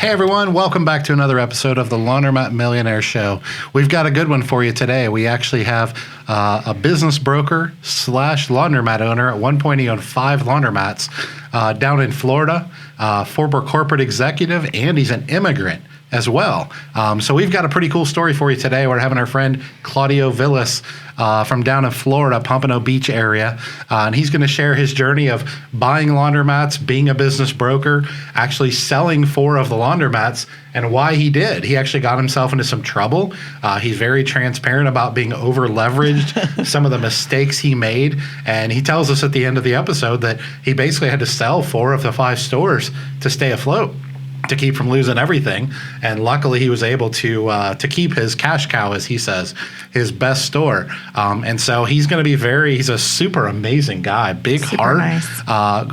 Hey everyone, welcome back to another episode of the Laundromat Millionaire Show. We've got a good one for you today. We actually have a business broker slash laundromat owner. At one point he owned 5 laundromats down in Florida, former corporate executive, and he's an immigrant as well. So we've got a pretty cool story for you today. We're having our friend Claudio Vilas from down in Florida, Pompano Beach area, and he's going to share his journey of buying laundromats, being a business broker, actually selling 4 of the laundromats, and why he did. He actually got himself into some trouble. He's very transparent about being over leveraged, some of the mistakes he made, and he tells us at the end of the episode that he basically had to sell 4 of the 5 stores to stay afloat, to keep from losing everything. And luckily he was able to keep his cash cow, as he says, his best store. And so he's going to be he's a super amazing guy, big super heart, nice.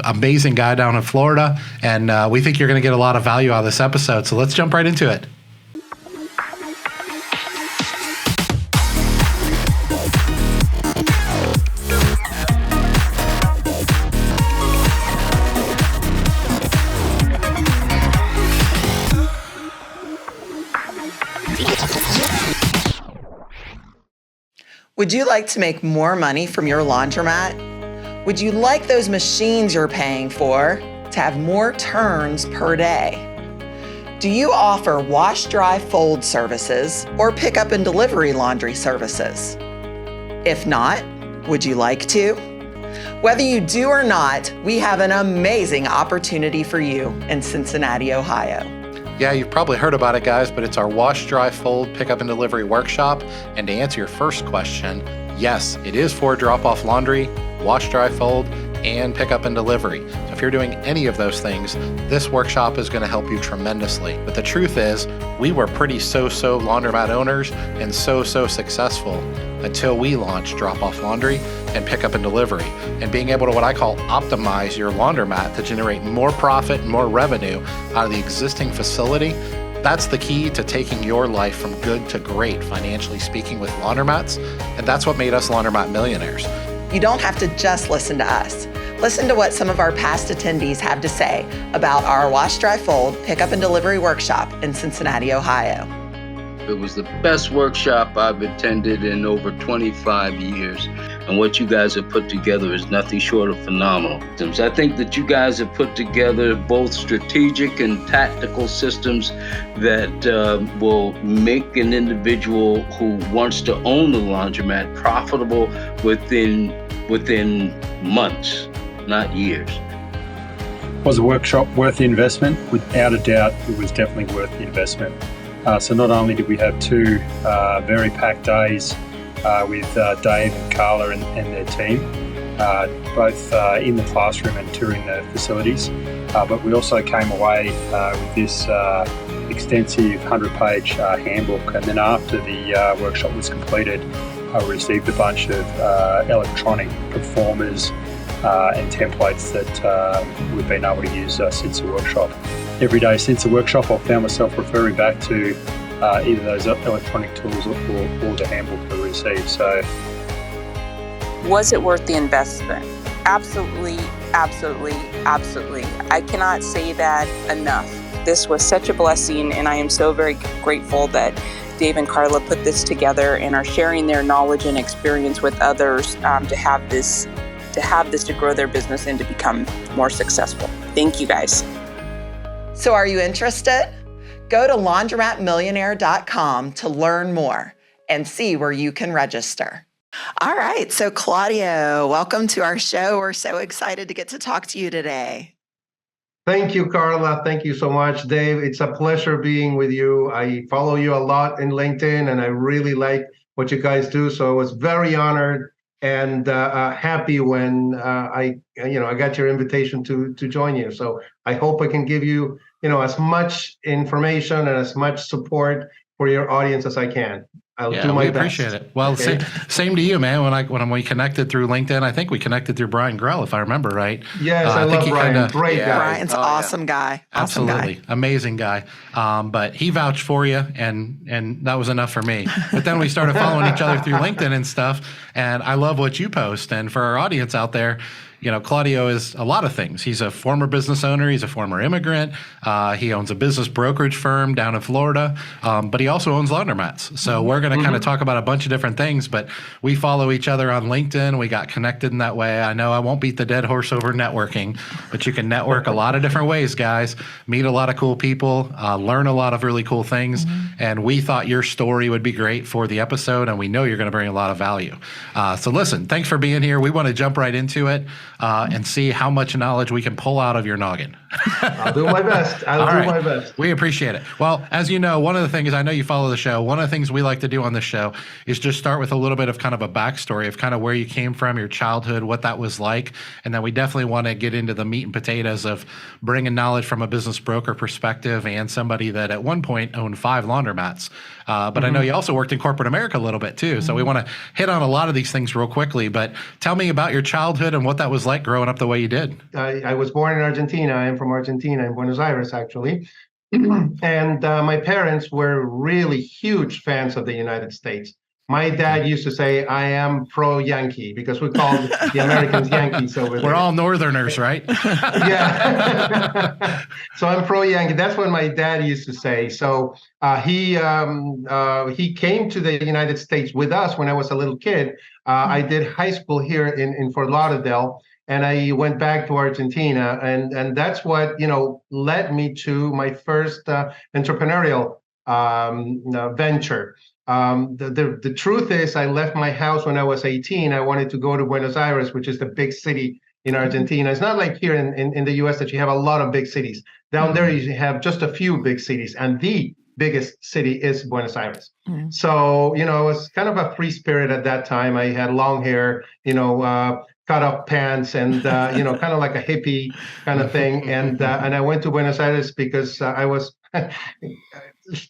Amazing guy down in Florida. And we think you're going to get a lot of value out of this episode. So let's jump right into it. Would you like to make more money from your laundromat? Would you like those machines you're paying for to have more turns per day? Do you offer wash, dry, fold services or pickup and delivery laundry services? If not, would you like to? Whether you do or not, we have an amazing opportunity for you in Cincinnati, Ohio. Yeah, you've probably heard about it, guys, but it's our wash, dry, fold, pickup and delivery workshop. And to answer your first question, yes, it is for drop-off laundry, wash, dry, fold, and pickup and delivery. So if you're doing any of those things, this workshop is going to help you tremendously. But the truth is, we were pretty so-so laundromat owners and so-so successful until we launched drop-off laundry and pickup and delivery. And being able to, what I call, optimize your laundromat to generate more profit and more revenue out of the existing facility, that's the key to taking your life from good to great, financially speaking, with laundromats. And that's what made us Laundromat Millionaires. You don't have to just listen to us. Listen to what some of our past attendees have to say about our Wash, Dry, Fold, Pickup and Delivery workshop in Cincinnati, Ohio. It was the best workshop I've attended in over 25 years. And what you guys have put together is nothing short of phenomenal. I think that you guys have put together both strategic and tactical systems that will make an individual who wants to own the laundromat profitable within months, not years. Was a workshop worth the investment? Without a doubt, it was definitely worth the investment. So not only did we have 2 very packed days with Dave and Carla and their team, both in the classroom and touring the facilities, but we also came away with this extensive 100-page handbook. And then after the workshop was completed, I received a bunch of electronic performers and templates that we've been able to use since the workshop. Every day since the workshop, I've found myself referring back to either those electronic tools or the handbook that we received. So, was it worth the investment? Absolutely, absolutely, absolutely. I cannot say that enough. This was such a blessing, and I am so very grateful that Dave and Carla put this together and are sharing their knowledge and experience with others to have this to grow their business and to become more successful. Thank you, guys. So are you interested? Go to laundromatmillionaire.com to learn more and see where you can register. All right, so Claudio, welcome to our show. We're so excited to get to talk to you today. Thank you, Carla. Thank you so much, Dave. It's a pleasure being with you. I follow you a lot in LinkedIn, and I really like what you guys do. So I was very honored and happy when I got your invitation to join you. So I hope I can give you, as much information and as much support for your audience as I can. I'll do my best. Appreciate it. Well, okay. Same to you, man. When we connected through LinkedIn, I think we connected through Brian Grell, if I remember right. Yes, I love Brian. Great guy. Brian's awesome guy. Awesome Absolutely. Guy. Amazing guy. But he vouched for you, and that was enough for me. But then we started following each other through LinkedIn and stuff, and I love what you post. And for our audience out there, Claudio is a lot of things. He's a former business owner. He's a former immigrant. He owns a business brokerage firm down in Florida, but he also owns laundromats. So we're going to kind of talk about a bunch of different things, but we follow each other on LinkedIn. We got connected in that way. I know I won't beat the dead horse over networking, but you can network a lot of different ways, guys. Meet a lot of cool people, learn a lot of really cool things. And we thought your story would be great for the episode, and we know you're going to bring a lot of value. So listen, thanks for being here. We want to jump right into it and see how much knowledge we can pull out of your noggin. I'll do my best. I'll do my best. We appreciate it. Well, as you know, one of the things, I know you follow the show, one of the things we like to do on this show is just start with a little bit of kind of a backstory of kind of where you came from, your childhood, what that was like. And then we definitely want to get into the meat and potatoes of bringing knowledge from a business broker perspective and somebody that at one point owned 5 laundromats. But I know you also worked in corporate America a little bit too. So we want to hit on a lot of these things real quickly. But tell me about your childhood and what that was like growing up the way you did. I was born in Argentina. I am from Argentina, in Buenos Aires, actually. And my parents were really huge fans of the United States. My dad used to say, I am pro-Yankee, because we called the Americans Yankees over there. We're all Northerners, right? Yeah. So I'm pro-Yankee. That's what my dad used to say. So he came to the United States with us when I was a little kid. I did high school here in Fort Lauderdale, and I went back to Argentina. And that's what, led me to my first entrepreneurial venture. The truth is, I left my house when I was 18. I wanted to go to Buenos Aires, which is the big city in Argentina. It's not like here in the US that you have a lot of big cities. Down there, you have just a few big cities, and the biggest city is Buenos Aires. So, I was kind of a free spirit at that time. I had long hair, cut off pants, and kind of like a hippie kind of thing. And I went to Buenos Aires because I was.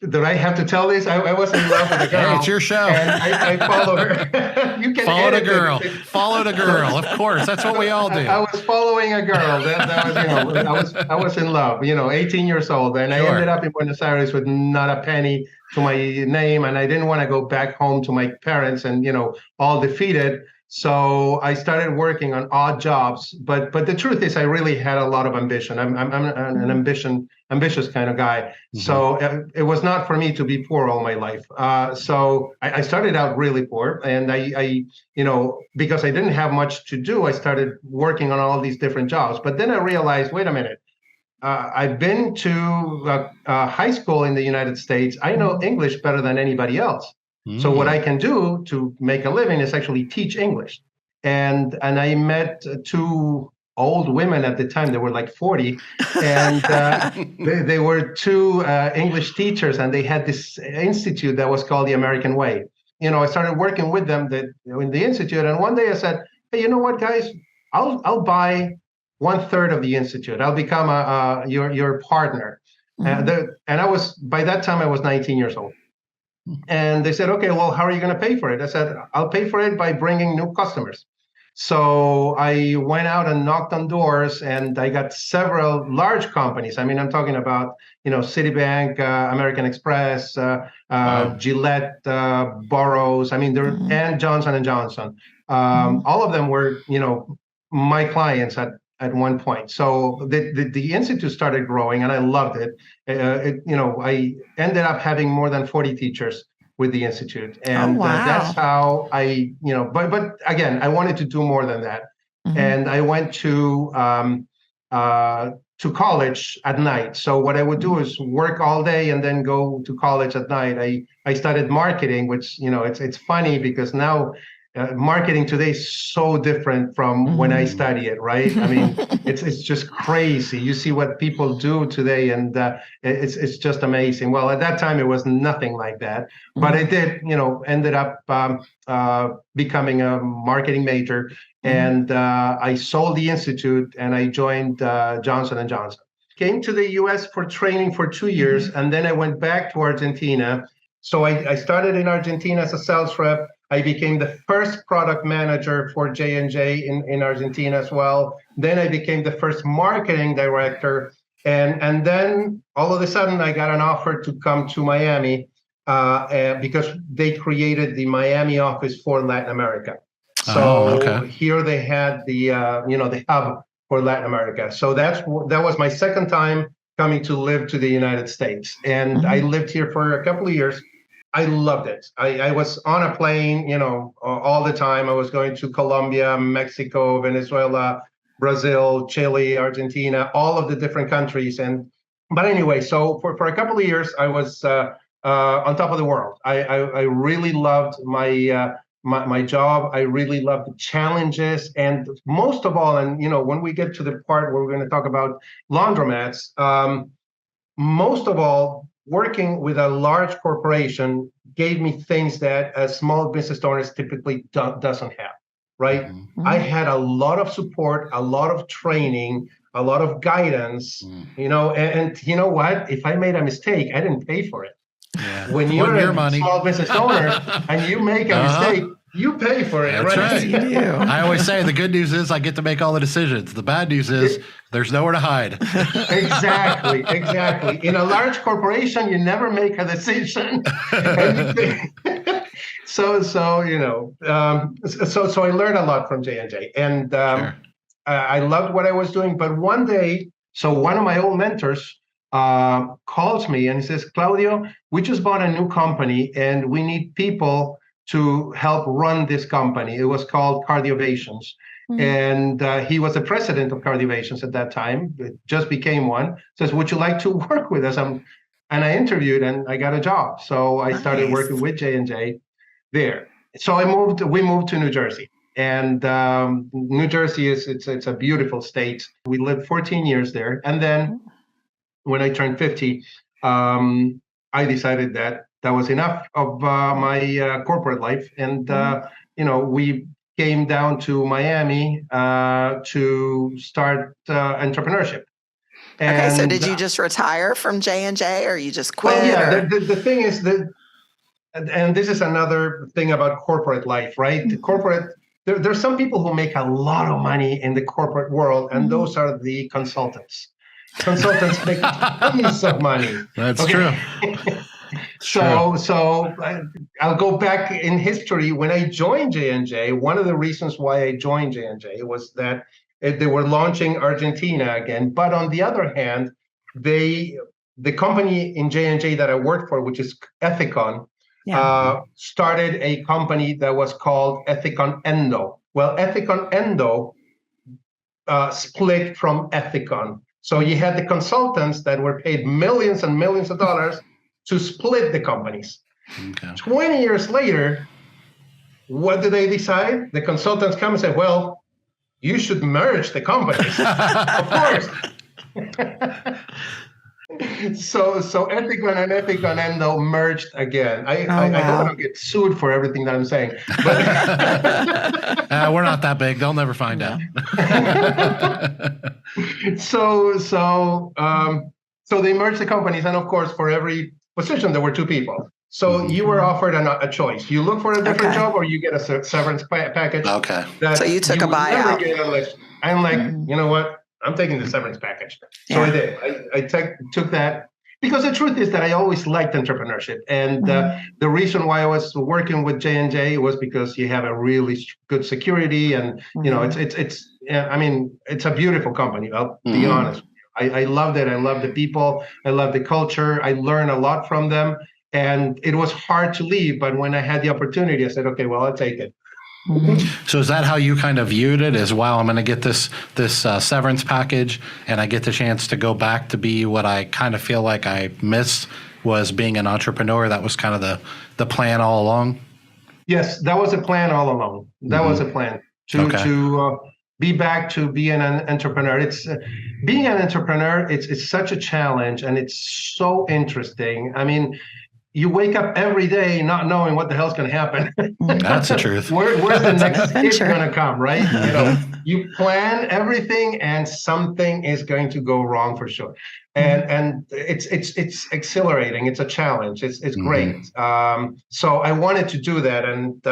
Did I have to tell this? I was in love with a girl. Hey, it's your show. And I followed her. You can follow the girl. It. Follow the girl. Of course, that's what we all do. I was following a girl. That was, I was in love. 18 years old, and I ended up in Buenos Aires with not a penny to my name, and I didn't want to go back home to my parents, and all defeated. So I started working on odd jobs, but the truth is, I really had a lot of ambition. I'm an ambitious kind of guy. So it was not for me to be poor all my life. So I started out really poor, and I because I didn't have much to do, I started working on all these different jobs. But then I realized, wait a minute, I've been to high school in the United States. I know English better than anybody else. So what I can do to make a living is actually teach English. And I met 2 old women at the time. They were like 40, and they were 2 English teachers, and they had this institute that was called the American Way. I started working with them in the institute, and one day I said, hey, you know what, guys? I'll buy 1/3 of the institute. I'll become your partner. And by that time I was 19 years old. And they said, okay, well, how are you going to pay for it? I said, I'll pay for it by bringing new customers. So I went out and knocked on doors, and I got several large companies. I mean, I'm talking about, Citibank, American Express, Gillette, Burroughs. I mean, and Johnson & Johnson. All of them were, my clients at one point. So the institute started growing, and I loved it. I ended up having more than 40 teachers with the institute, and that's how I, but again, I wanted to do more than that, and I went to college at night. So what I would do is work all day and then go to college at night. I studied marketing, which it's funny because now. Marketing today is so different from when I study it, right? I mean, it's just crazy. You see what people do today, and it's just amazing. Well, at that time, it was nothing like that, but I did, ended up becoming a marketing major, and I sold the institute, and I joined Johnson & Johnson. Came to the U.S. for training for 2 years, and then I went back to Argentina. So I started in Argentina as a sales rep. I became the first product manager for J&J in Argentina as well. Then I became the first marketing director. And then all of a sudden, I got an offer to come to Miami because they created the Miami office for Latin America. So here they had the hub for Latin America. So that was my second time coming to live to the United States. And I lived here for a couple of years. I loved it. I was on a plane, all the time. I was going to Colombia, Mexico, Venezuela, Brazil, Chile, Argentina, all of the different countries. But anyway, so for a couple of years, I was on top of the world. I really loved my job. I really loved the challenges, and most of all, and when we get to the part where we're going to talk about laundromats, most of all, working with a large corporation gave me things that a small business owner typically doesn't have, right? I had a lot of support, a lot of training, a lot of guidance, and you know what? If I made a mistake, I didn't pay for it. Yeah. When you're a small business owner and you make a mistake, you pay for it. That's right. You do. I always say the good news is I get to make all the decisions. The bad news is there's nowhere to hide. Exactly. In a large corporation, you never make a decision. So I learned a lot from J&J, and I loved what I was doing. But one day, one of my old mentors calls me and he says, Claudio, we just bought a new company and we need people to help run this company. It was called Cardiovations. And he was the president of Cardiovations at that time. It just became one. Says, would you like to work with us? And I interviewed and I got a job. So I started working with J&J there. So we moved to New Jersey. And New Jersey it's a beautiful state. We lived 14 years there. And then when I turned 50, I decided that was enough of my corporate life. And, we came down to Miami to start entrepreneurship. And, so did you just retire from J&J or you just quit? Well, the thing is that, and this is another thing about corporate life, right? The corporate, there's some people who make a lot of money in the corporate world, and those are the consultants. Consultants make tons of money. That's true. So I'll go back in history. When I joined J&J, one of the reasons why I joined J&J was that they were launching Argentina again. But on the other hand, the company in J&J that I worked for, which is Ethicon, started a company that was called Ethicon Endo. Well, Ethicon Endo split from Ethicon. So you had the consultants that were paid millions and millions of dollars to split the companies. 20 years later, what do they decide? The consultants come and say, well, you should merge the companies. Of course. So Ethicon and Ethicon Endo merged again. I hope I don't get sued for everything that I'm saying. But we're not that big. They'll never find out. So they merged the companies, and of course, for every position there were two people. So you were offered a choice. You look for a different job, or you get a severance package. Okay. So you took a buyout. I'm like, you know what? I'm taking the severance package. So I did. I took that because the truth is that I always liked entrepreneurship, and the reason why I was working with J&J was because you have a really good security, and it's a beautiful company. I'll be honest. I loved it. I love the people. I love the culture. I learned a lot from them, and it was hard to leave. But when I had the opportunity, I said, okay, well, I'll take it. So is that how you kind of viewed it as, wow, I'm going to get this severance package and I get the chance to go back to be what I kind of feel like I missed was being an entrepreneur? That was kind of the plan all along? Yes, that was a plan all along. That was a plan to be back to being an entrepreneur. It's being an entrepreneur. It's such a challenge, and it's so interesting. I mean, you wake up every day not knowing what the hell's going to happen. That's the truth. Where's the next hit going to come, right? You plan everything, and something is going to go wrong for sure. and it's exhilarating. It's a challenge. It's great. So I wanted to do that, and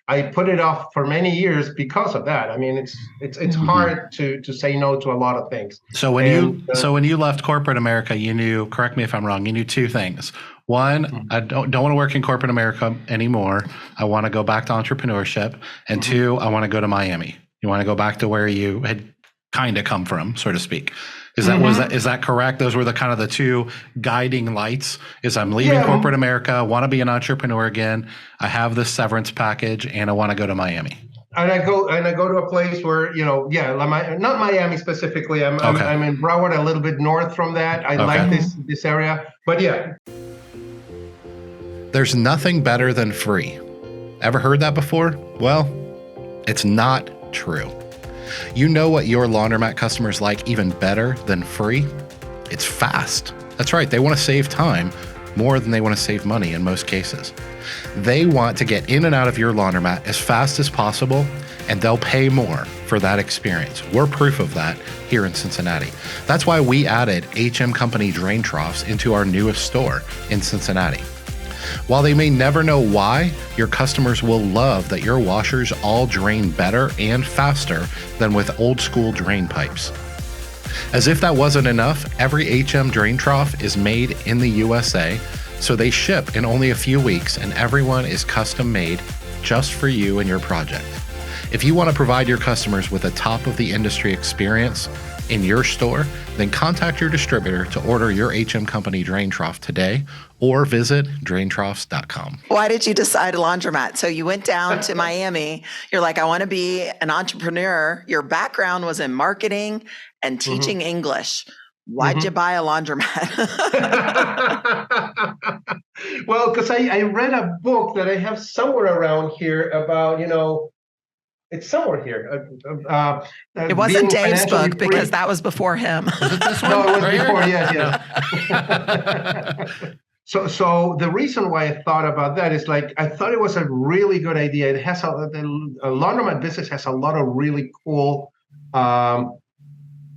I put it off for many years because of that. I mean, it's hard to say no to a lot of things. So when you left corporate America, you knew, correct me if I'm wrong, you knew two things. One, I don't want to work in corporate America anymore. I want to go back to entrepreneurship. And two, I want to go to Miami. You want to go back to where you had kind of come from, so to speak. Is that correct? Those were the two guiding lights. Is I'm leaving corporate America, I want to be an entrepreneur again. I have this severance package, and I want to go to Miami. And I go to a place where, not Miami specifically. I'm in Broward, a little bit north from that. I like this area, but yeah. There's nothing better than free. Ever heard that before? Well, it's not true. You know what your laundromat customers like even better than free? It's fast. That's right. They want to save time more than they want to save money in most cases. They want to get in and out of your laundromat as fast as possible, and they'll pay more for that experience. We're proof of that here in Cincinnati. That's why we added HM Company drain troughs into our newest store in Cincinnati. While they may never know why, your customers will love that your washers all drain better and faster than with old school drain pipes. As if that wasn't enough, every HM drain trough is made in the USA, so they ship in only a few weeks, and everyone is custom made just for you and your project. If you want to provide your customers with a top of the industry experience in your store, then contact your distributor to order your HM Company drain trough today or visit draintroughs.com. Why did you decide laundromat? So you went down to Miami. You're like, I want to be an entrepreneur. Your background was in marketing and teaching English. Why'd you buy a laundromat? Well, because I read a book that I have somewhere around here about, it's somewhere here. It wasn't Dave's book because that was before him. Is it this one? No, it was Right before, here? yes. So the reason why I thought about that is I thought it was a really good idea. It has a laundromat business has a lot of really cool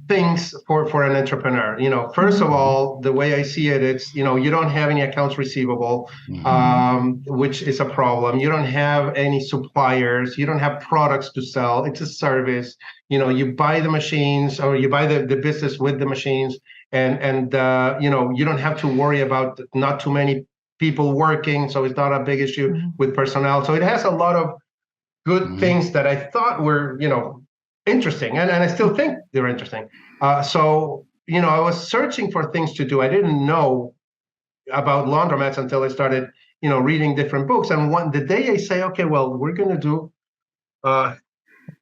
things for an entrepreneur. First of all, the way I see it, it's, you don't have any accounts receivable, which is a problem. You don't have any suppliers. You don't have products to sell. It's a service. You buy the machines, or you buy the business with the machines, and you don't have to worry about not too many people working. So it's not a big issue with personnel. So it has a lot of good things that I thought were, interesting, and I still think they're interesting. So I was searching for things to do. I didn't know about laundromats until I started, reading different books. And the day I say, okay, well, we're gonna buy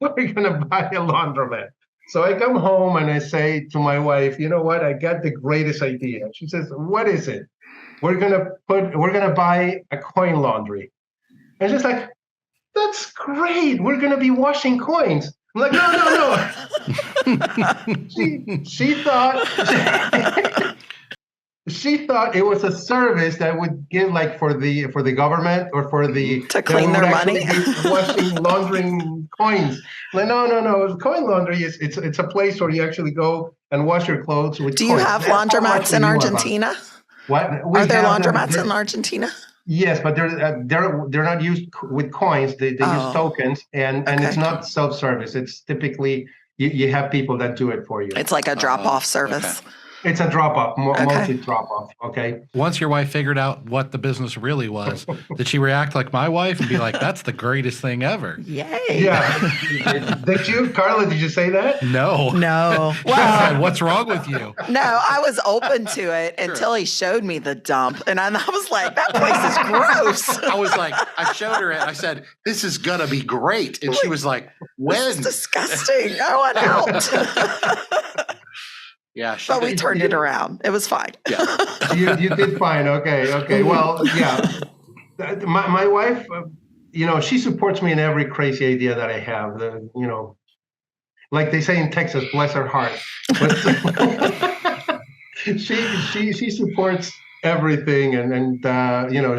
a laundromat. So I come home and I say to my wife, you know what? I got the greatest idea. She says, what is it? We're gonna buy a coin laundry. And she's like, that's great. We're gonna be washing coins. I'm like, no. She thought it was a service that would give for the government or for the to clean their money, laundering coins. Like, no. Coin laundry it's a place where you actually go and wash your clothes with. Do you have laundromats in Argentina? What are there laundromats in Argentina? Yes, but they're not used with coins. They use tokens, and it's not self-service. It's typically you have people that do it for you. It's like a drop-off service. Okay. It's a drop-off, mostly drop-off. Okay. Once your wife figured out what the business really was, did she react like my wife and be like, "That's the greatest thing ever"? Yay! Yeah. Did you, Carla? Did you say that? No. Well, what's wrong with you? No, I was open to it until he showed me the dump, and I was like, "That place is gross." I was like, I showed her it. I said, "This is gonna be great," and she was like, "When?" This is disgusting. I want out. Yeah, but we turned it around. It was fine. Yeah. You did fine. Okay. Well, yeah. My wife, she supports me in every crazy idea that I have. Like they say in Texas, bless her heart. But she supports everything, and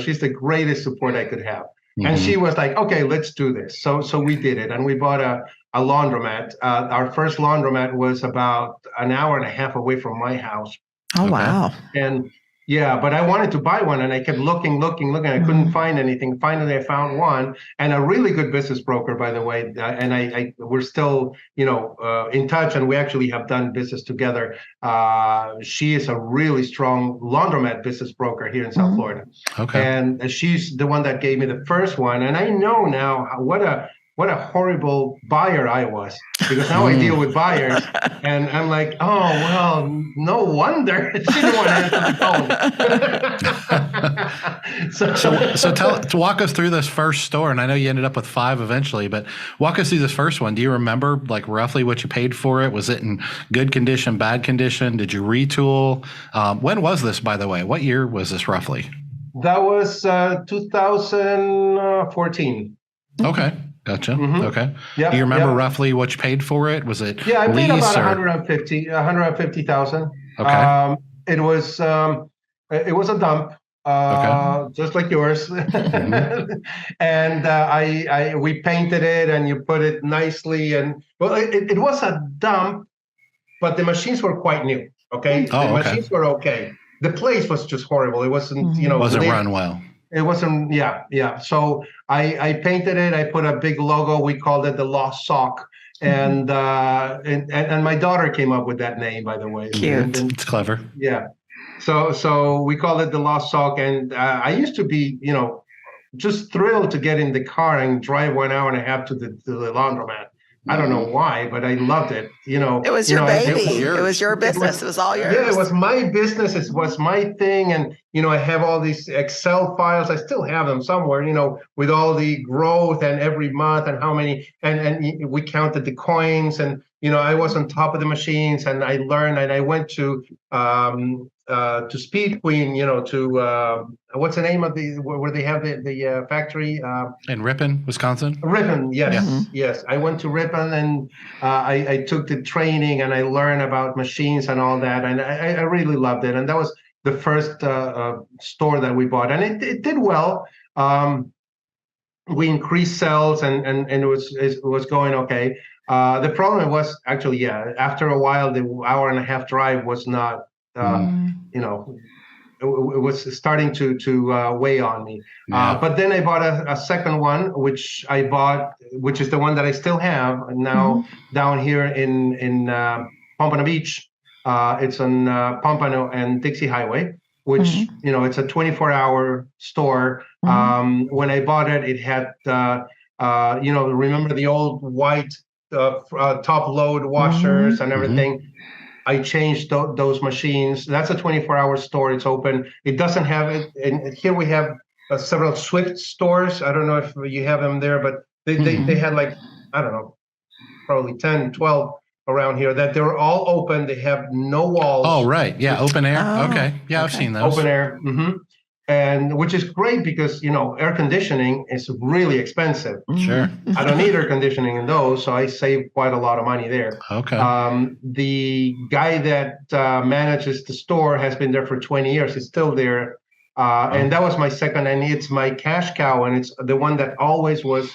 she's the greatest support I could have. And she was like, okay, let's do this. So we did it, and we bought a laundromat. Our first laundromat was about an hour and a half away from my house. Oh, wow. And yeah, but I wanted to buy one, and I kept looking. I couldn't find anything. Finally, I found one, and a really good business broker, by the way. And we're still, in touch, and we actually have done business together. She is a really strong laundromat business broker here in South Florida. Okay. And she's the one that gave me the first one, and I know now what a horrible buyer I was, because now I deal with buyers, and I'm like, oh, well, no wonder she didn't want to answer the phone. So walk us through this first store, and I know you ended up with 5 eventually, but walk us through this first one. Do you remember like roughly what you paid for it? Was it in good condition, bad condition? Did you retool? When was this, by the way? What year was this roughly? That was 2014. Okay. Gotcha. Okay. Yep, Do you remember roughly what you paid for it? Was it I paid lease about or? 150,000. Okay. It was a dump, just like yours. And we painted it, and you put it nicely, and well, it was a dump, but the machines were quite new. Okay. Machines were okay. The place was just horrible. It wasn't, Wasn't run well. It wasn't, yeah. So I painted it. I put a big logo. We called it the Lost Sock, and my daughter came up with that name, by the way. Cute. And, It's clever. yeah. So we called it the Lost Sock, and I used to be, just thrilled to get in the car and drive 1 hour and a half to the laundromat. I don't know why, but I loved it. It was your baby. It was your business. It was all yours. Yeah, it was my business. It was my thing. And, I have all these Excel files. I still have them somewhere, with all the growth and every month and how many, and we counted the coins, and, I was on top of the machines, and I learned, and I went to Speed Queen, to what's the name of where they have the factory? In Ripon, Wisconsin? Ripon, yes, Yeah. yes. I went to Ripon, and I took the training, and I learned about machines and all that, and I really loved it. And that was the first store that we bought, and it did well. We increased sales, and it was going okay. The problem was actually, after a while, the hour-and-a-half drive was not. It was starting to weigh on me. Yeah. But then I bought a second one, which is the one that I still have now down here in Pompano Beach. It's on Pompano and Dixie Highway, which, it's a 24-hour store. When I bought it, it had, remember the old white top load washers and everything. I changed those machines. That's a 24-hour store. It's open. It doesn't have it. And here we have several Swift stores. I don't know if you have them there, but they had like, I don't know, probably 10, 12 around here that they're all open. They have no walls. Oh, right. Yeah. Open air. Oh, Okay. Yeah. I've seen those. Open air. And which is great because, air conditioning is really expensive. Sure. I don't need air conditioning in those, so I save quite a lot of money there. Okay. The guy that manages the store has been there for 20 years. He's still there. And that was my second, and it's my cash cow, and it's the one that always was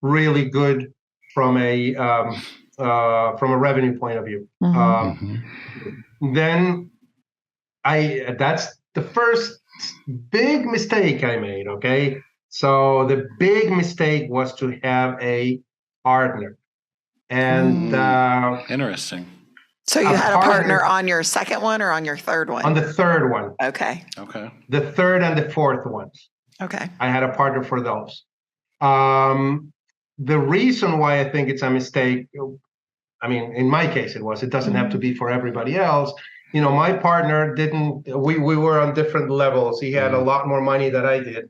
really good from a revenue point of view. Then that's the first big mistake I made. Okay, so the big mistake was to have a partner, and Interesting. So you had a partner on your second one or on your third one? on the third one, Okay. the third and the fourth ones, Okay. I had a partner for those. The reason why I think it's a mistake, I mean, in my case it doesn't have to be for everybody else. My partner we were on different levels. He had a lot more money than I did.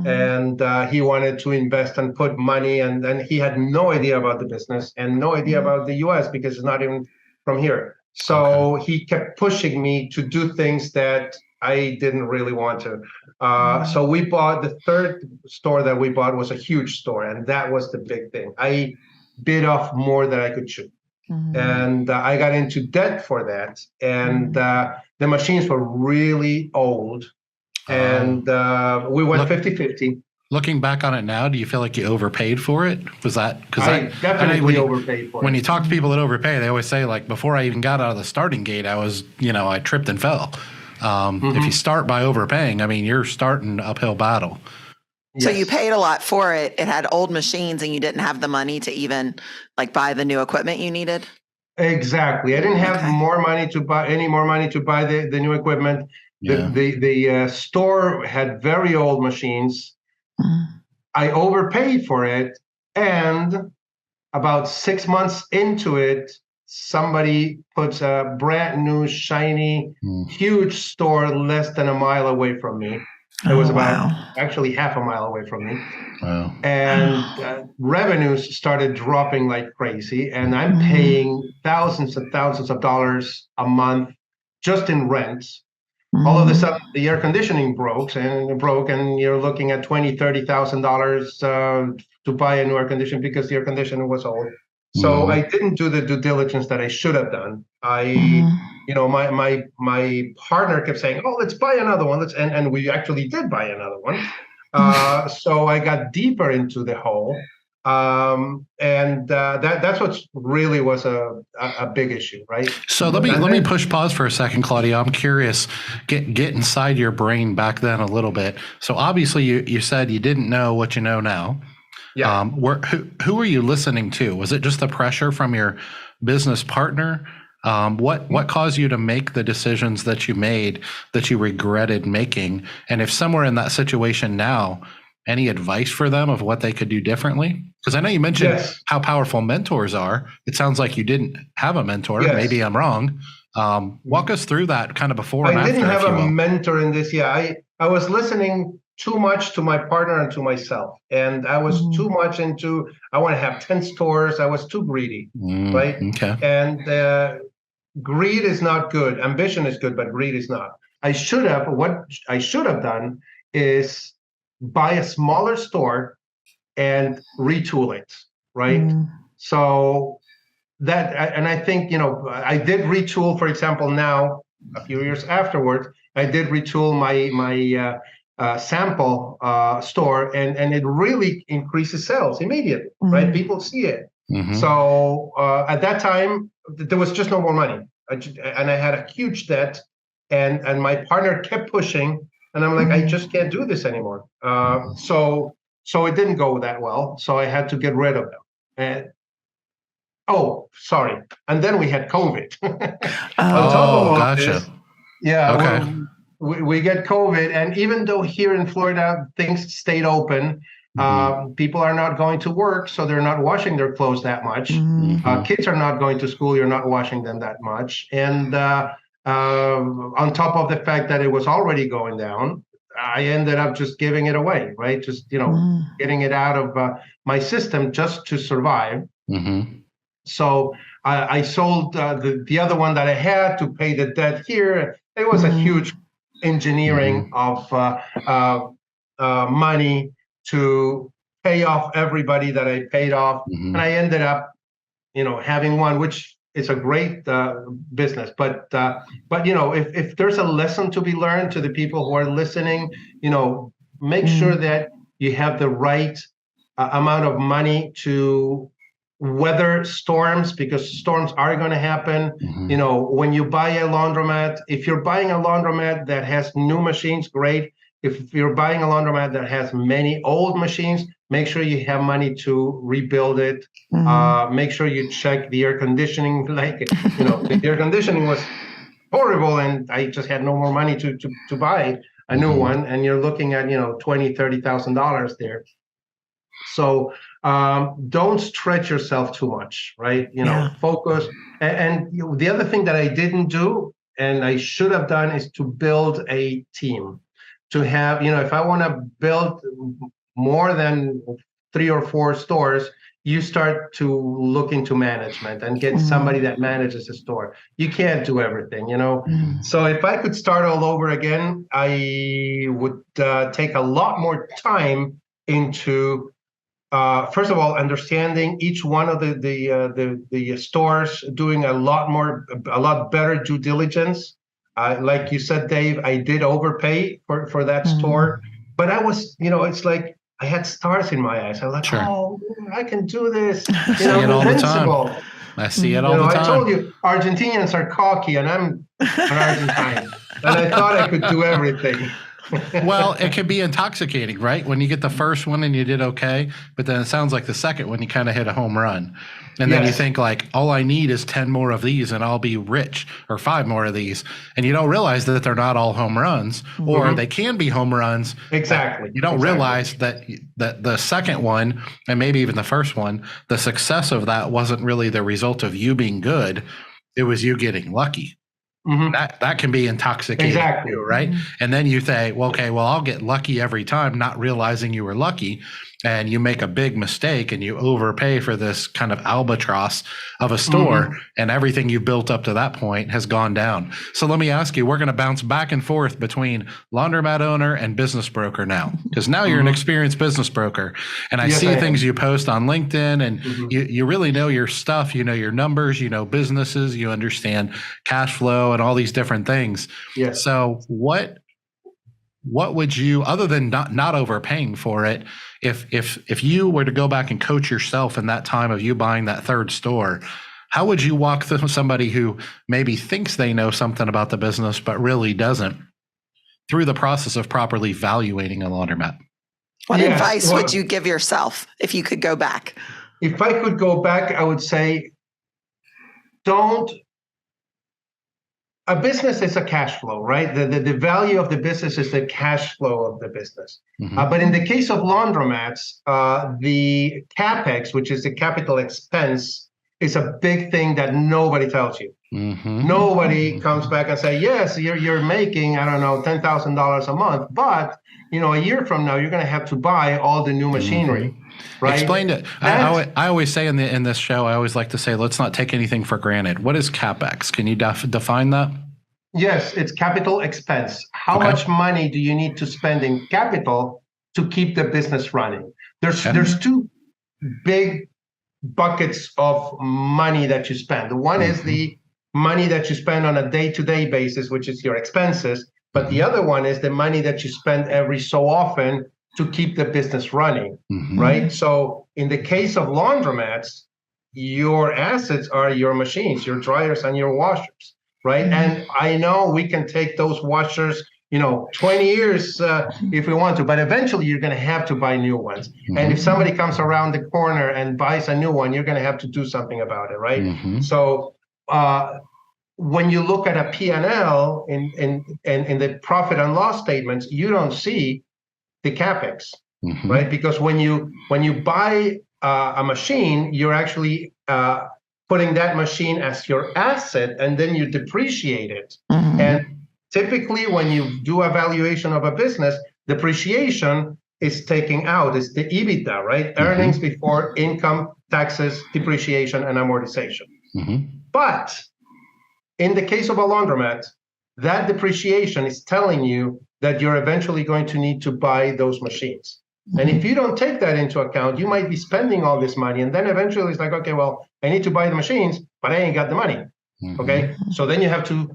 And he wanted to invest and put money, and then he had no idea about the business and no idea about the US because it's not even from here. So he kept pushing me to do things that I didn't really want to. So we bought the third store that we bought was a huge store, and that was the big thing. I bit off more than I could chew. And I got into debt for that. And the machines were really old. And we went 50-50. Looking back on it now, do you feel like you overpaid for it? Was that because I definitely overpaid for when it. you talk to people that overpay, they always say like before I even got out of the starting gate, I tripped and fell. If you start by overpaying, I mean, you're starting uphill battle. So you paid a lot for it. It had old machines and you didn't have the money to even like buy the new equipment you needed? Exactly. I didn't have any more money to buy the new equipment. The store had very old machines. I overpaid for it, and about 6 months into it, somebody puts a brand new, shiny, huge store less than a mile away from me. It was actually half a mile away from me. Wow. And revenues started dropping like crazy, and I'm paying thousands and thousands of dollars a month just in rent. All of a sudden, the air conditioning broke, and you're looking at $20,000-$30,000 to buy a new air conditioner because the air conditioner was old. So I didn't do the due diligence that I should have done. My partner kept saying, "Oh, let's buy another one." And we actually did buy another one. So I got deeper into the hole. That's what really was a big issue, right? So let me push pause for a second, Claudio. I'm curious, get inside your brain back then a little bit. So obviously you said you didn't know what you know now. Yeah. Who were you listening to? Was it just the pressure from your business partner? What caused you to make the decisions that you made that you regretted making? And if somewhere in that situation now, any advice for them of what they could do differently? Because I know you mentioned how powerful mentors are. It sounds like you didn't have a mentor. Yes. Maybe I'm wrong. Walk us through that kind of before and after. I didn't have a mentor in this. Yeah, I was listening too much to my partner and to myself. And I was too much into, I want to have 10 stores. I was too greedy, right? Okay. And greed is not good. Ambition is good, but greed is not. What I should have done is buy a smaller store and retool it, right? So that, and I think, I did retool, for example, now, a few years afterwards, I did retool my sample store, and it really increases sales immediately, right? People see it. So at that time, there was just no more money. And I had a huge debt, and my partner kept pushing, and I'm like, I just can't do this anymore. So it didn't go that well. So I had to get rid of them. And then we had COVID. On top of all gotcha. This, yeah. Okay. We get COVID, and even though here in Florida things stayed open, people are not going to work, so they're not washing their clothes that much. Kids are not going to school, you're not washing them that much. And on top of the fact that it was already going down, I ended up just giving it away, right? Just, getting it out of my system just to survive. So I sold the other one that I had to pay the debt here. It was a huge engineering of money to pay off everybody that I paid off. And I ended up, having one, which is a great business. But if there's a lesson to be learned to the people who are listening, make sure that you have the right amount of money to weather storms, because storms are going to happen. When you buy a laundromat, if you're buying a laundromat that has new machines, great. If you're buying a laundromat that has many old machines, make sure you have money to rebuild it. Make sure you check the air conditioning. The air conditioning was horrible, and I just had no more money to buy a new one. And you're looking at $20,000-$30,000 there. So don't stretch yourself too much, right? Focus. And the other thing that I didn't do, and I should have done, is to build a team. To have, if I want to build more than 3 or 4 stores, you start to look into management and get somebody that manages a store. You can't do everything, So if I could start all over again, I would take a lot more time into, first of all, understanding each one of the stores, doing a lot better due diligence. Like you said, Dave, I did overpay for that store, but I was, it's like I had stars in my eyes. I was like, Sure. oh, I can do this. I see it all the time. Invincible. I see it all the time. I told you, Argentinians are cocky, and I'm an Argentine. And I thought I could do everything. Well, it can be intoxicating, right? When you get the first one and you did okay, but then it sounds like the second one, you kind of hit a home run. And then you think like, all I need is 10 more of these and I'll be rich, or 5 more of these. And you don't realize that they're not all home runs, or they can be home runs. Exactly. You don't realize that the second one, and maybe even the first one, the success of that wasn't really the result of you being good. It was you getting lucky. That can be intoxicating too, right? And then you say, well, okay, well, I'll get lucky every time, not realizing you were lucky. And you make a big mistake and you overpay for this kind of albatross of a store, and everything you built up to that point has gone down. So let me ask you, we're going to bounce back and forth between laundromat owner and business broker now, because now you're an experienced business broker. And I see things you post on LinkedIn, and you really know your stuff. You know your numbers, you know businesses, you understand cash flow and all these different things. Yes. So what would you, other than not overpaying for it, if you were to go back and coach yourself in that time of you buying that third store, how would you walk through somebody who maybe thinks they know something about the business but really doesn't, through the process of properly evaluating a laundromat? What advice would you give yourself if you could go back? If I could go back, I would say, a business is a cash flow, right? The value of the business is the cash flow of the business. But in the case of laundromats, the CapEx, which is the capital expense, is a big thing that nobody tells you. Nobody comes back and say, yes, you're making, I don't know, $10,000 a month, but a year from now, you're going to have to buy all the new machinery. Right? Explain it. I always say in this show, I always like to say, let's not take anything for granted. What is CapEx? Can you define that? Yes, it's capital expense. How much money do you need to spend in capital to keep the business running? There's 2 big buckets of money that you spend. One is the money that you spend on a day-to-day basis, which is your expenses. But the other one is the money that you spend every so often to keep the business running, right? So in the case of laundromats, your assets are your machines, your dryers and your washers, right? And I know we can take those washers, 20 years if we want to, but eventually you're going to have to buy new ones. And if somebody comes around the corner and buys a new one, you're going to have to do something about it, right? So when you look at a P&L in the profit and loss statements, you don't see the CapEx, right? Because when you buy a machine, you're actually putting that machine as your asset, and then you depreciate it. And typically, when you do a valuation of a business, depreciation is taking out, is the EBITDA, right? Earnings before income, taxes, depreciation, and amortization. But in the case of a laundromat, that depreciation is telling you that you're eventually going to need to buy those machines. And if you don't take that into account, you might be spending all this money. And then eventually it's like, okay, well, I need to buy the machines, but I ain't got the money. Okay. So then you have to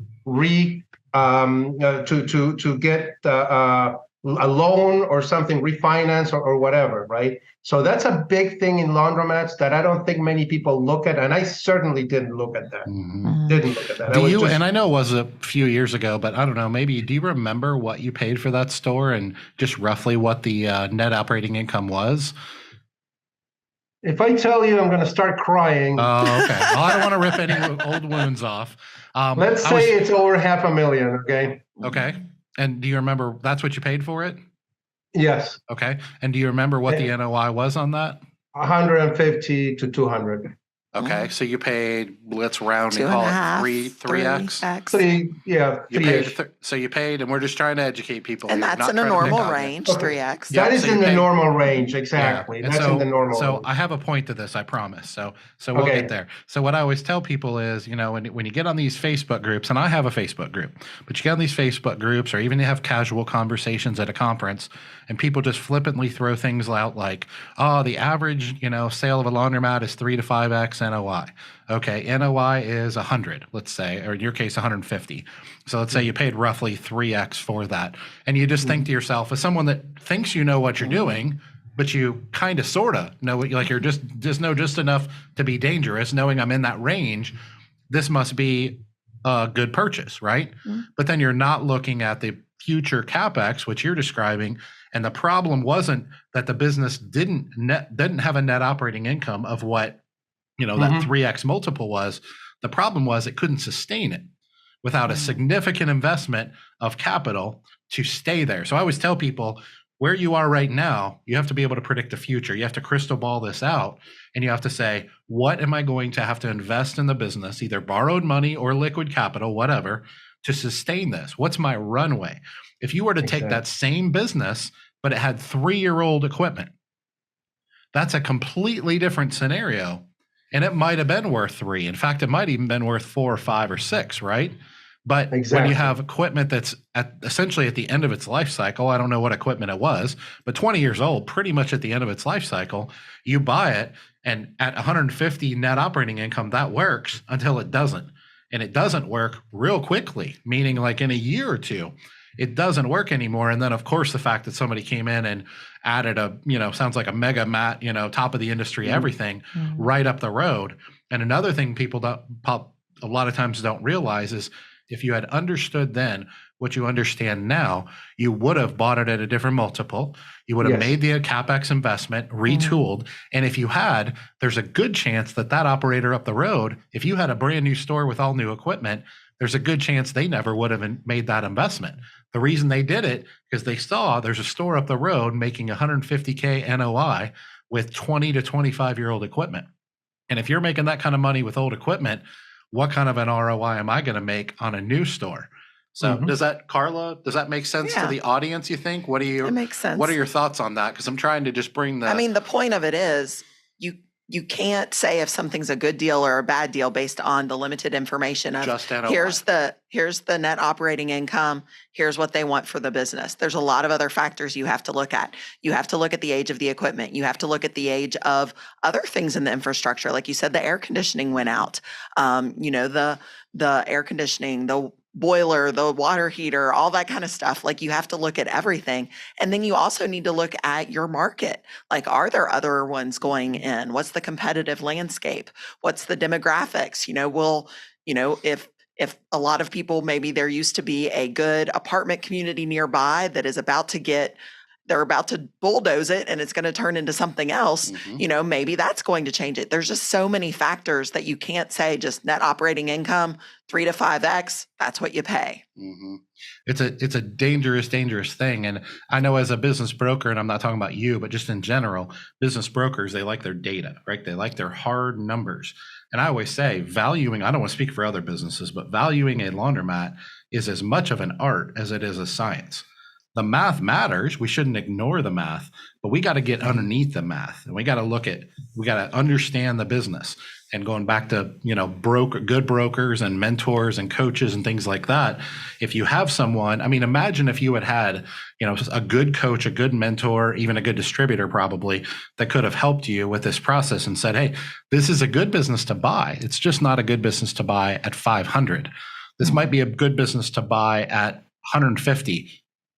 get a loan or something, refinance or whatever, right? So that's a big thing in laundromats that I don't think many people look at, and I certainly didn't look at that. Didn't look at that. And I know it was a few years ago, but I don't know, maybe do you remember what you paid for that store and just roughly what the net operating income was? If I tell you, I'm going to start crying. Oh, okay. Well, I don't want to rip any old wounds off. Let's say it's over $500,000, okay? Okay. And do you remember that's what you paid for it? Yes. Okay. And do you remember what the NOI was on that? 150 to 200. Okay. So you paid, let's round and call it 3x. 3-ish. So you paid, and we're just trying to educate people. And that's in a normal range, 3x. That is in the normal range, exactly. Yeah. That's in the normal range. So I have a point to this, I promise. So we'll get there. So what I always tell people is, when you get on these Facebook groups, and I have a Facebook group, but you get on these Facebook groups, or even you have casual conversations at a conference, and people just flippantly throw things out like, oh, the average, sale of a laundromat is 3 to 5x NOI. Okay, NOI is 100, let's say, or in your case, 150. So let's say you paid roughly 3x for that. And you just think to yourself, as someone that thinks you know what you're doing, but you kind of sort of know what like you're just know just enough to be dangerous, knowing I'm in that range. This must be a good purchase, right? But then you're not looking at the future CapEx, which you're describing. And the problem wasn't that the business didn't have a net operating income of what, that 3x multiple was. The problem was it couldn't sustain it without a significant investment of capital to stay there. So I always tell people, where you are right now, you have to be able to predict the future. You have to crystal ball this out, and you have to say, what am I going to have to invest in the business, either borrowed money or liquid capital, whatever, to sustain this? What's my runway? If you were to take that same business, but it had 3-year-old equipment, that's a completely different scenario. And it might have been worth 3. In fact, it might even been worth 4 or 5 or 6, right? But when you have equipment that's essentially at the end of its life cycle, I don't know what equipment it was, but 20 years old, pretty much at the end of its life cycle, you buy it, and at 150 net operating income, that works until it doesn't. And it doesn't work real quickly, meaning like in a year or two, it doesn't work anymore. And then, of course, the fact that somebody came in and added sounds like a mega mat, top of the industry, everything right up the road. And another thing people a lot of times don't realize is, if you had understood then what you understand now, you would have bought it at a different multiple. You would have made the CapEx investment, retooled. And if you had, there's a good chance that operator up the road, if you had a brand new store with all new equipment, there's a good chance they never would have made that investment. The reason they did it because they saw there's a store up the road making $150K NOI with 20 to 25-year-old equipment. And if you're making that kind of money with old equipment, what kind of an ROI am I going to make on a new store? So does that make sense to the audience, you think? It makes sense. What are your thoughts on that? Because I'm trying to just bring the point of it is you can't say if something's a good deal or a bad deal based on the limited information of just NOI. Here's the net operating income. Here's what they want for the business. There's a lot of other factors you have to look at. You have to look at the age of the equipment. You have to look at the age of other things in the infrastructure. Like you said, the air conditioning went out. The air conditioning, the boiler, the water heater, all that kind of stuff. Like you have to look at everything. And then you also need to look at your market. Like, are there other ones going in? What's the competitive landscape? What's the demographics? If a lot of people, maybe there used to be a good apartment community nearby that is they're about to bulldoze it and it's going to turn into something else, maybe that's going to change it. There's just so many factors that you can't say just net operating income, 3 to 5x, that's what you pay. It's a dangerous thing. And I know as a business broker, and I'm not talking about you, but just in general, business brokers, they like their data, right? They like their hard numbers. And I always say valuing, I don't want to speak for other businesses, but valuing a laundromat is as much of an art as it is a science. The math matters. We shouldn't ignore the math, but we got to get underneath the math, and we got to understand the business. And going back to, good brokers and mentors and coaches and things like that. If you have someone, imagine if you had, a good coach, a good mentor, even a good distributor probably that could have helped you with this process and said, hey, this is a good business to buy. It's just not a good business to buy at 500. This might be a good business to buy at 150.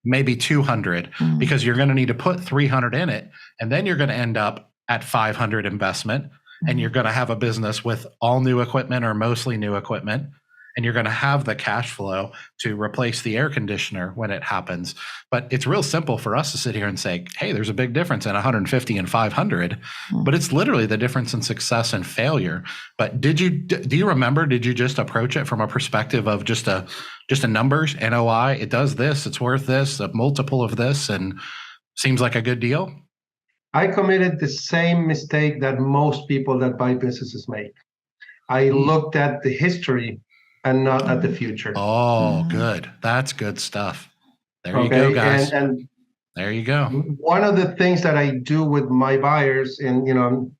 Maybe 200, because you're going to need to put 300 in it. And then you're going to end up at 500 investment, and you're going to have a business with all new equipment or mostly new equipment. And you're going to have the cash flow to replace the air conditioner when it happens. But it's real simple for us to sit here and say, hey, there's a big difference in 150 and 500, but it's literally the difference in success and failure. But do you remember, did you just approach it from a perspective of just a numbers, NOI, it does this, it's worth this, a multiple of this, and seems like a good deal? I committed the same mistake that most people that buy businesses make. I looked at the history and not at the future. Oh, good. That's good stuff. There you go, guys. And there you go. One of the things that I do with my buyers, and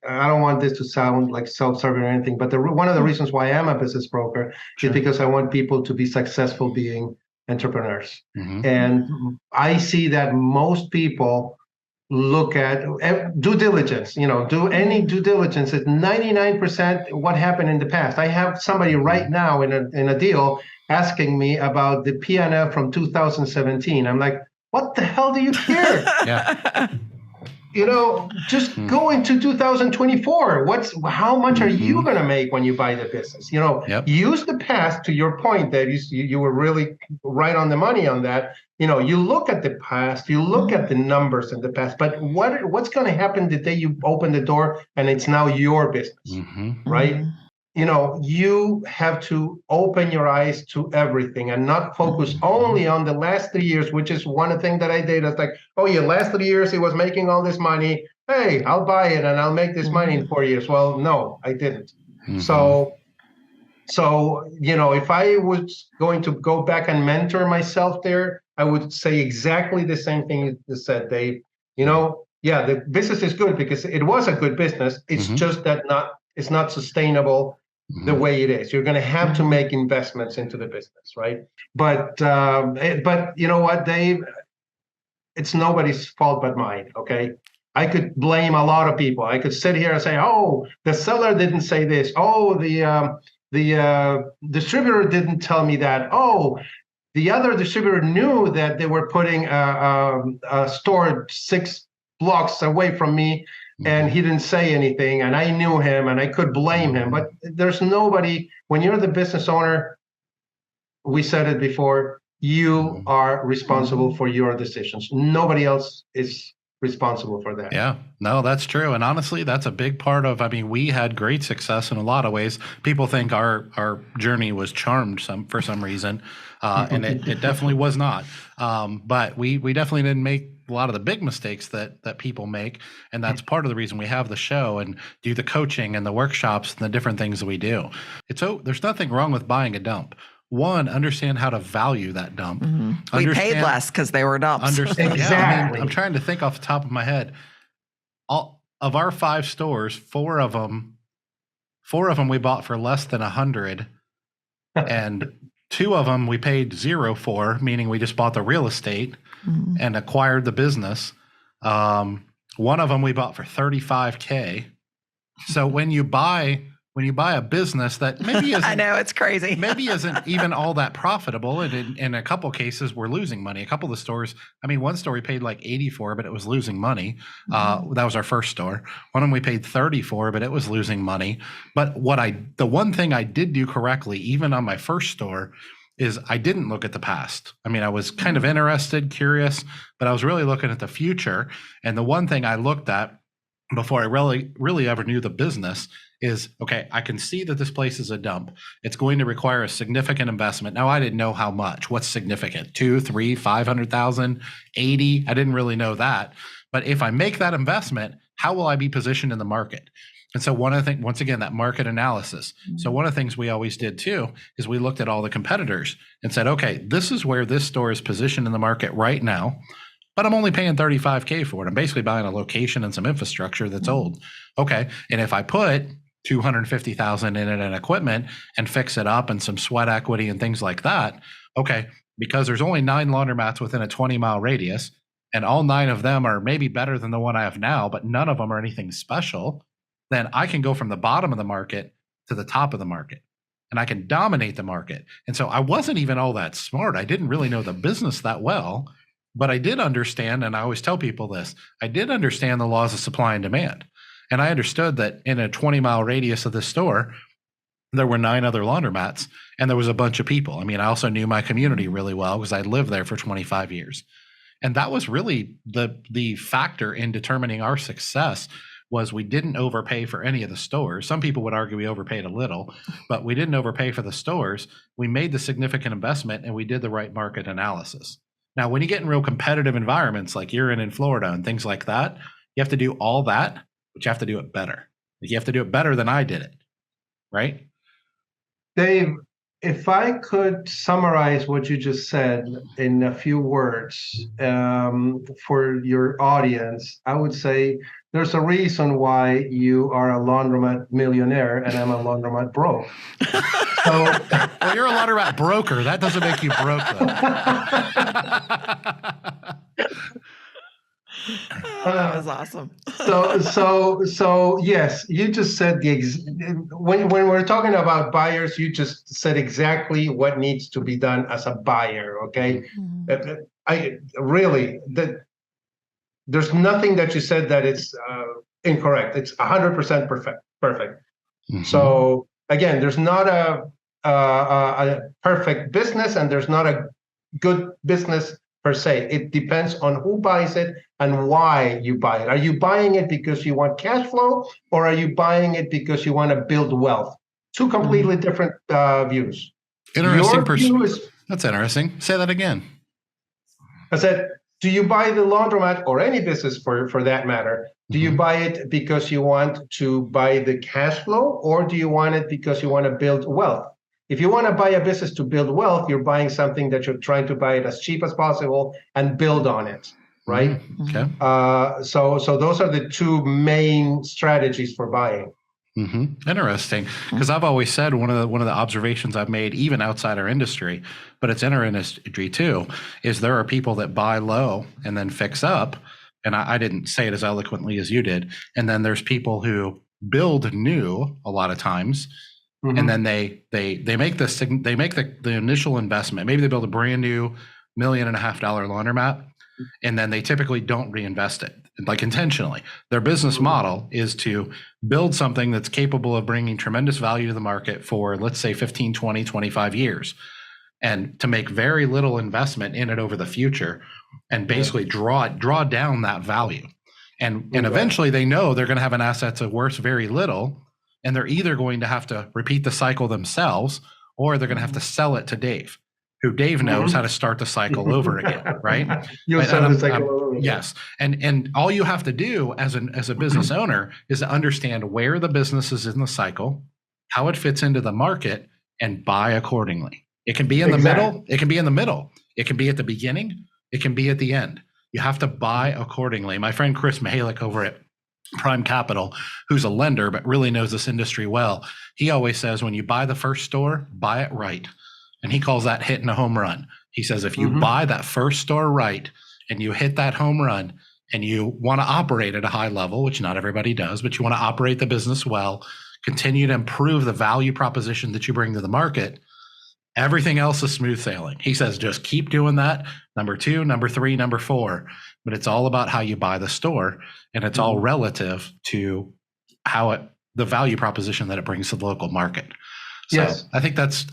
I don't want this to sound like self-serving or anything, but one of the reasons why I'm a business broker is because I want people to be successful being entrepreneurs. And I see that most people look at due diligence, do any due diligence at 99% what happened in the past. I have somebody right now in a deal asking me about the P&L from 2017. I'm like, what the hell do you care? just go into 2024. How much are you going to make when you buy the business? Yep. Use the past. To your point, that you were really right on the money on that. You look at the past, you look at the numbers in the past, but what's going to happen the day you open the door and it's now your business, right? You have to open your eyes to everything and not focus only on the last 3 years, which is one thing that I did. It's like, oh yeah, last 3 years he was making all this money. Hey, I'll buy it and I'll make this money in 4 years. Well, no, I didn't. So, if I was going to go back and mentor myself there, I would say exactly the same thing you said, Dave. Yeah, the business is good because it was a good business. It's just that it's not sustainable the way it is. You're going to have to make investments into the business, right? But you know what, Dave? It's nobody's fault but mine, okay? I could blame a lot of people. I could sit here and say, oh, the seller didn't say this. Oh, the distributor didn't tell me that. Oh, the other distributor knew that they were putting a store 6 blocks away from me, and he didn't say anything, and I knew him, and I could blame him. But there's nobody. When you're the business owner, we said it before, you are responsible for your decisions. Nobody else is responsible for that. Yeah, no, that's true. And honestly, that's a big part of, we had great success in a lot of ways. People think our journey was charmed for some reason, and it definitely was not. But we definitely didn't make a lot of the big mistakes that people make. And that's part of the reason we have the show and do the coaching and the workshops and the different things that we do. There's nothing wrong with buying a dump. One, understand how to value that dump. We paid less because they were dumps. Exactly. Yeah, I'm trying to think off the top of my head. All of our 5 stores, 4 of them we bought for less than 100, and 2 of them we paid 0 for, meaning we just bought the real estate and acquired the business. One of them we bought for $35K. So when you buy a business that maybe isn't, I know, it's crazy. maybe isn't even all that profitable, and in a couple cases we're losing money. A couple of the stores, one store we paid like 80 for, but it was losing money. That was our first store. One of them we paid 30 for, but it was losing money. But the one thing I did do correctly, even on my first store, is I didn't look at the past. I was kind of interested, curious, but I was really looking at the future. And the one thing I looked at before I really ever knew the business is, okay, I can see that this place is a dump. It's going to require a significant investment. Now, I didn't know how much. What's significant? 2, 3, 500,000, 80? I didn't really know that. But if I make that investment, how will I be positioned in the market? And so one of the things, once again, that market analysis. So one of the things we always did too is we looked at all the competitors and said, okay, this is where this store is positioned in the market right now, but I'm only paying $35K for it. I'm basically buying a location and some infrastructure that's old. Okay, and if I put $250,000 in it and equipment and fix it up and some sweat equity and things like that, okay, because there's only 9 laundromats within a 20-mile radius, and all 9 of them are maybe better than the one I have now, but none of them are anything special, then I can go from the bottom of the market to the top of the market, and I can dominate the market. And so I wasn't even all that smart. I didn't really know the business that well, but I did understand, and I always tell people this, I did understand the laws of supply and demand. And I understood that in a 20-mile radius of the store, there were 9 other laundromats, and there was a bunch of people. I also knew my community really well because I lived there for 25 years. And that was really the factor in determining our success, was we didn't overpay for any of the stores. Some people would argue we overpaid a little, but we didn't overpay for the stores. We made the significant investment, and we did the right market analysis. Now, when you get in real competitive environments like you're in Florida and things like that, you have to do all that, but you have to do it better. You have to do it better than I did it, right? Dave, if I could summarize what you just said in a few words for your audience, I would say there's a reason why you are a laundromat millionaire and I'm a laundromat broke. So, well, you're a laundromat broker. That doesn't make you broke, though. That was awesome. So yes, you just said when we're talking about buyers, you just said exactly what needs to be done as a buyer. Okay, I really there's nothing that you said that it's incorrect. It's 100% perfect. Mm-hmm. So again, there's not a perfect business, and there's not a good business per se. It depends on who buys it and why you buy it. Are you buying it because you want cash flow, or are you buying it because you want to build wealth? Two completely different views. Interesting. That's interesting. Say that again. I said, do you buy the laundromat, or any business for that matter? Do you buy it because you want to buy the cash flow, or do you want it because you want to build wealth? If you want to buy a business to build wealth, you're buying something that you're trying to buy it as cheap as possible and build on it, right? Okay. So those are the two main strategies for buying. Interesting, because I've always said one of the observations I've made, even outside our industry, but it's in our industry too, is there are people that buy low and then fix up, and I didn't say it as eloquently as you did, and then there's people who build new a lot of times. And then they make the initial investment. Maybe they build a brand new $1.5 million laundromat, and then they typically don't reinvest it, like intentionally. Their business model is to build something that's capable of bringing tremendous value to the market for, let's say, 15, 20, 25 years, and to make very little investment in it over the future, and basically draw down that value. And eventually they know they're going to have an asset that's worth very little, and they're either going to have to repeat the cycle themselves, or they're going to have to sell it to Dave, who Dave knows how to start the cycle over again, right? You'll start the cycle over again. Yes, and all you have to do as a business owner is to understand where the business is in the cycle, how it fits into the market, and buy accordingly. It can be in the middle. It can be in the middle. It can be at the beginning. It can be at the end. You have to buy accordingly. My friend Chris Mihalik over at Prime Capital, who's a lender but really knows this industry well, he always says, when you buy the first store, buy it right. And he calls that hitting a home run. He says, if you buy that first store right and you hit that home run, and you want to operate at a high level, which not everybody does, but you want to operate the business well, continue to improve the value proposition that you bring to the market, everything else is smooth sailing. He says, just keep doing that. Number 2, number 3, number 4. But it's all about how you buy the store, and it's all relative to the value proposition that it brings to the local market. So yes. I think that's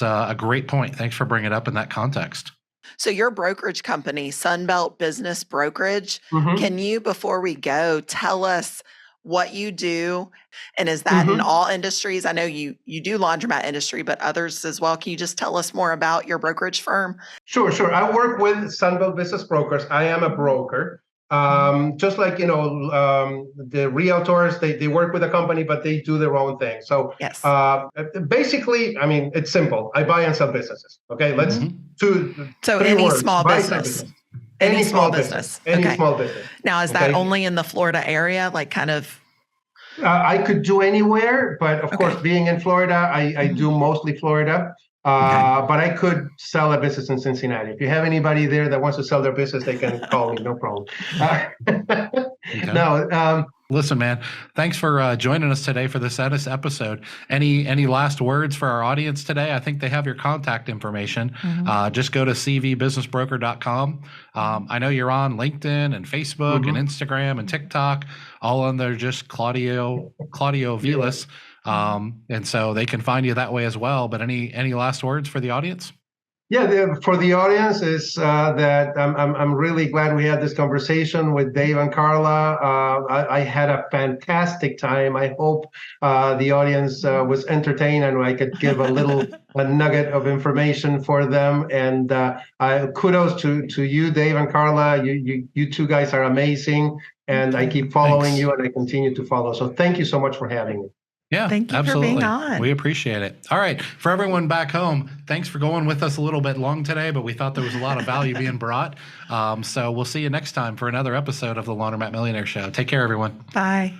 a great point. Thanks for bringing it up in that context. So your brokerage company, Sunbelt Business Brokerage, can you, before we go, tell us what you do? And is that in all industries? I know you do laundromat industry, but others as well. Can you just tell us more about your brokerage firm? Sure. I work with Sunbelt Business Brokers. I am a broker. Just like, the realtors, they work with a company, but they do their own thing. So yes. Basically, I mean, it's simple. I buy and sell businesses. Okay, let's So any small business. Any small business. Any small business. Now, is that only in the Florida area? Like kind of? I could do anywhere, but of course, being in Florida, I do mostly Florida. But I could sell a business in Cincinnati. If you have anybody there that wants to sell their business, they can call me, no problem. Listen, man, thanks for joining us today for this episode. Any last words for our audience today? I think they have your contact information. Just go to cvbusinessbroker.com. I know you're on LinkedIn and Facebook and Instagram and TikTok, all under just Claudio Vilas. And so they can find you that way as well. But any last words for the audience? Yeah, for the audience is that I'm really glad we had this conversation with Dave and Carla. I had a fantastic time. I hope the audience was entertained and I could give a nugget of information for them. And kudos to you, Dave and Carla. You two guys are amazing, and I keep following you, and I continue to follow. So thank you so much for having me. Yeah, thank you absolutely. for being on. We appreciate it. All right. For everyone back home, thanks for going with us a little bit long today, but we thought there was a lot of value being brought. So we'll see you next time for another episode of the Laundromat Millionaire Show. Take care, everyone. Bye.